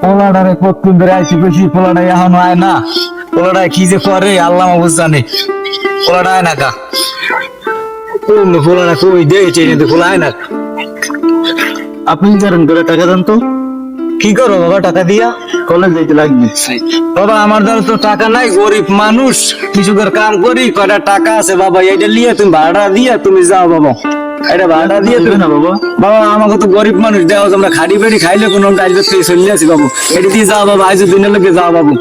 পোলাডারে কতক্ষণ ধরে আইছি বেশি পোলাডা এখনো আয় না। পোলাডা কি যে করে আল্লাহ মাহফুজ জানে। পোলাডা আয় না কা পোলাডা কই দিয়েছে পোলা আয় না। আপনি করেন করে টাকা দেন তো। কি করো বাবা টাকা দিয়া? কলেজ যাইতে লাগবে বাবা। আমার দ্বারা তো টাকা নাই, গরিব মানুষ, কিছু করে কাম করি, কয়টা টাকা আছে বাবা, এইটা নিয়ে তুমি ভাড়া দিয়ে তুমি যাও বাবা। এটা ভাড়া দিয়ে তুমি না বাবা। বাবা আমাকে তো গরিব মানুষ দেওয়া, আমরা খাড়ি বেড়ি খাইলে কোনো টাইম চলে আসি বাবু। এটা দিয়ে যাও বাবা, আজ দিনের লোকে যাও বাবু।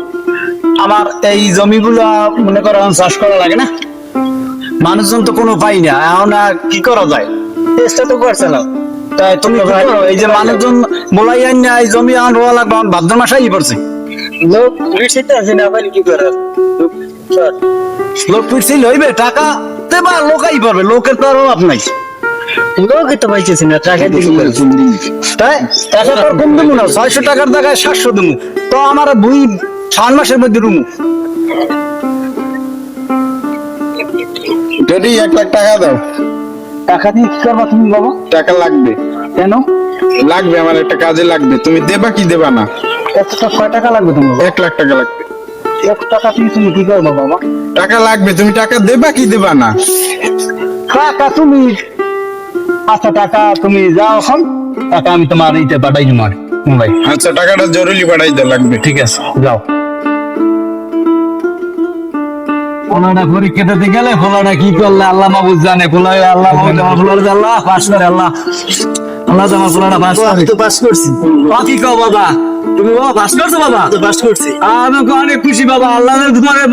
আমার এই জমিগুলো মনে করো চাষ করা লাগে না, মানুষজন তো কোনো পাই না, এখন কি করা যায়? চেষ্টা তো করছে না। তাই তুমি এই যে মানুষজন বলাই আইন না, এই জমি এখন রোয়া লাগবে, ভাদ্র মাসাই পড়ছে। লোক পিছিয়ে আছে না কি করে? লোক পিছিয়ে লইবে টাকা দেবা, লোকাই পারবে, লোকের তো আর অভাব নাই। লোকে তো পাইতেছি না টাকা দিকে, তাই টাকা তো কম দেবো না, 600 টাকার জায়গায় 700 দেবো, তো আমার 2-3 মাসের মধ্যে রুমু। যদি 1 লাখ টাকা দাও। টাকা দিয়ে কি করবা তুমি বাবা? টাকা লাগবে। কেন লাগবে? আমার একটা কাজে লাগবে। তুমি দেবা কি দেবা না? কয় টাকা লাগবে তোমার? 1 লাখ টাকা লাগবে। 1 টাকা দিয়ে তুমি কি করবা বাবা? টাকা লাগবে, তুমি টাকা দেবা কি দেবা না? টাকা তুমি, আচ্ছা টাকা তুমি যাও এখন, টাকা আমি তোমার এইটা পাঠাই তোমার মোবাইল। আচ্ছা টাকাটা জরুরি পাঠাই দেওয়া লাগবে। ঠিক আছে যাও। ফোলাটা পরীক্ষা দিতে গেলে ফোলাটা কি করলে আল্লাহ মাহফুজ জানে। ফোলা আল্লাহ মাহফুজ আমার ফোলাটা আল্লাহ পাস করে, আল্লাহ আল্লাহ আমার ফোলাটা পাস করে। তো পাস করছি। কি কও বাবা? তুমি বাবা পাস করছো? বাবা তো পাস করছি, আমি অনেক খুশি বাবা। আল্লাহ তোমারে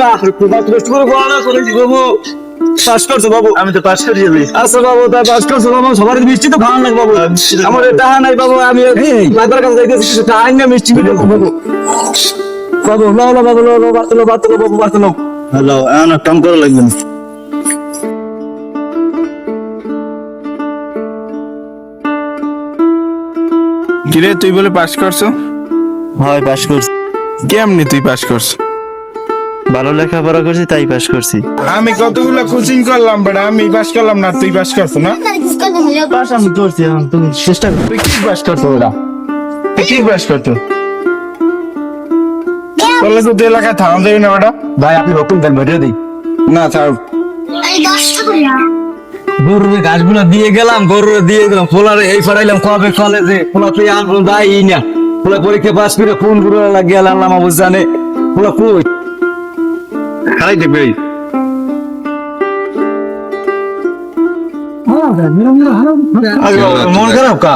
কষ্ট করে পড়াশোনা করেছি বাবু, পাস করছো বাবু। আমি তো পাস করি। আচ্ছা বাবু তাই পাস করছো বাবু, সবার মিষ্টি তো খাওয়ান লাগবে বাবু। আমার টাকা নাই বাবু, আমি মাদার কাছে যাইতেছি, টাকা না মিষ্টি বাবু। বাবু লাও লাও বাবু, লাও বাতলো বাতলো বাবু, বাতলো হ্যালো। এখন কাম করা লাগবে না। কিরে তুই বলে পাস করছো? হয় পাস করছি। কেমনি তুই পাস করছো? ভালো লেখাপড়া করছি তাই পাস করছি। আমি কতগুলো কোচিং করলাম বেটা, আমি পাস করলাম না, তুই পাস করছো না? পাস আমি করছি, এখন তুমি চেষ্টা করো। তুই কি পাস করছো ওরা? তুই কি পাস করছো? তাহলে তো তুই এলাকায় থানা দেবি না বেটা। ভাই আপনি রকম দেন ভিডিও দিই না থাক। গরুর গাছগুলো দিয়ে গেলাম, গরুর দিয়ে গেলাম, ফোলারে এই ফাড়াইলাম কবে কলেজে, ফোলা তুই আনবো দাই না, ফোলা পরীক্ষা পাস করে ফোন করে লাগিয়ে আল্লাহ মাহফুজ জানে। ফোলা কই খাই দেখবে মন খারাপ কা?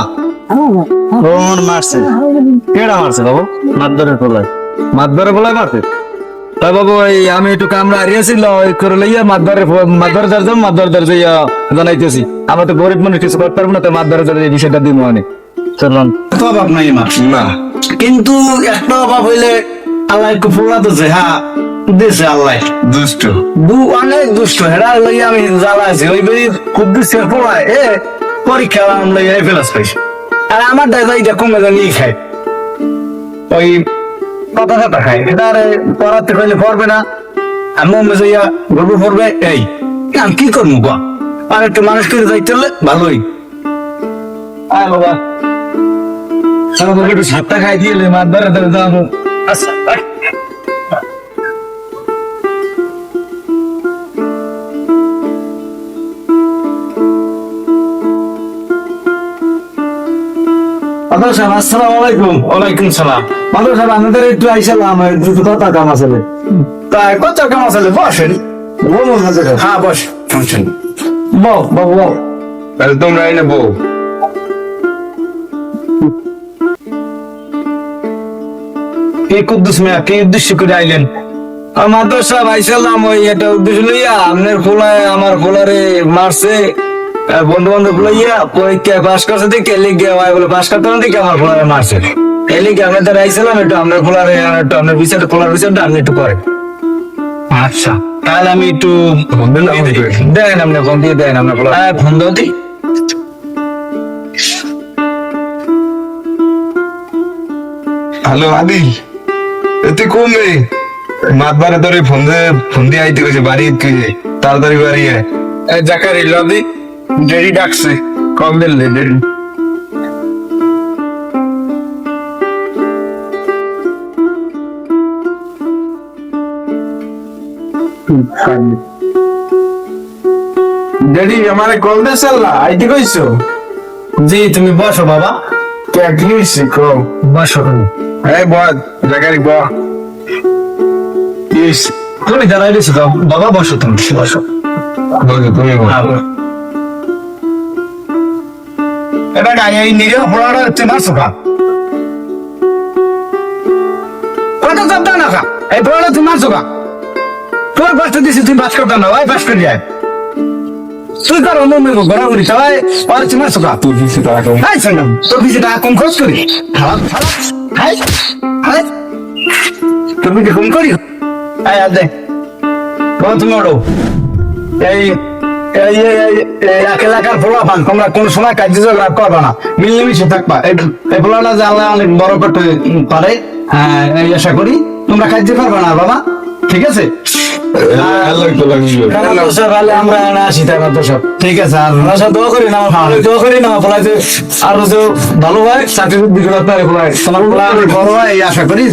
রোহন মারছে। কেডা মারছে বাবু? মারধরের পোলায়। মাতবারে বলাই মারছে? তাই বাবু এই আমি একটু কামড়া হারিয়েছিল, ওই করে লইয়া মাতবারে দরজাম, মাতবার দরজা জানাইতেছি। আমরা তো গরিব মানুষ, কিছু করতে পারবো না, তাই মাতবারে দরজা এই বিষয়টা দিব অনেক। চলুন। তো অভাব নাই আমার না কিন্তু একটা অভাব হইলে আল্লাহ একটু ফোলা দিছে। হ্যাঁ দিছে আল্লাহ, দুষ্ট। অনেক দুষ্ট হেরা লইয়া আমি জ্বালাইছি। ওই বেরি খুব দুষ্ট পড়ায় পরীক্ষা লইয়া ফেলাস পাইছি। আর আমার দাদা এটা কমে নিয়ে খায়, ওই কথা কথা খায়, এটা আরে পড়াতে কইলে পড়বে না, আমি যাইয়া গল্প পড়বে। এই আমি কি করবো গা? আর একটু মানুষ করে যাইতে হলে ভালোই। আয় বাবা আমাকে একটু সাতটা খাই দিয়ে মাছ ধরে ধরে যাবো। আচ্ছা আসসালামু আলাইকুম। ওয়ালাইকুম সালাম। মাদুর সাহেব আমাদের একটু আইসালাম, দুটো কথা কাম আছে। তাই কত কাম আছে? বসেন। হ্যাঁ বস, বউ বাবু বউ। তাহলে তোমরা এনে বউ। কি কুদ্দুস মিয়া, কি উদ্দেশ্য করে আইলেন? মাদুর সাহেব আইসালাম ওই একটা উদ্দেশ্য লইয়া, আপনার খোলায় আমার খোলারে মারছে, বন্ধু বান্ধব লইয়া পরীক্ষা পাস করছে দেখে লিখে বলে পাস করতে না দেখে আমার খোলারে মারছে। এই লিখে আপনাদের আইসালাম, একটু আপনার খোলারে একটু আপনার বিচারটা খোলার বিচারটা আপনি একটু করেন। আচ্ছা তাহলে আমি একটু দেন, আপনি ফোন দিয়ে দেন, আপনার খোলা ফোন দাও দি। হ্যালো আদিল, এতে কমে মাতবারে ধরে ফোন দিয়ে আইতে গেছে বাড়ি, তাড়াতাড়ি বাড়ি আয়। জাকারি লদি ডেরি ডাকছে, কল দিলে ডেরি। ড্যাডি আমারে কল দে সাল্লা আইতে কইছো জি তুমি বসো বাবা, কে কি হইছে কো বসো তুমি। এই বল জাকারি ব ইস তুমি দাঁড়াই রয়েছো তো, বাবা বসো তুমি বসো। বল তুমি বল এটা গায়ে এই নিরীহ পোলাটা তুই মারছো কা? কত চাপটা না খা, এই পোলাটা তুই মারছো কা? তোমার বাচ্চা দিছি তুমি বাস করতে না, ভাই বাস করে যায়। তুই কর অন্য ঘোরাঘুরি সবাই আর তুই মারছো কা? তুই কিছু টাকা কম হাই সঙ্গম তোর কিছু টাকা কম খরচ করি, খারাপ খারাপ হাই হাই তুমি কি কম করি? এই আর দে তুমি ওড়ো। এই এই এক এলাকার পোলা পান, তোমরা কোন সময় কাজ করবা না, মিলেমিশে থাকবা। এই পোলাটা যে আল্লাহ অনেক বড় করতে পারে, হ্যাঁ এই আশা করি তোমরা কাজ পারবা না বাবা, ঠিক আছে? আল্লাহ তো লাগিও আমরা আসি তাই দর্শক, ঠিক আছে? আর আশা দোয়া করি না, দোয়া করি না পোলাতে আরো যে ভালো হয়, চাকরি বিক্রি করতে পারে, তোমার পোলা বড় হয় এই আশা করি।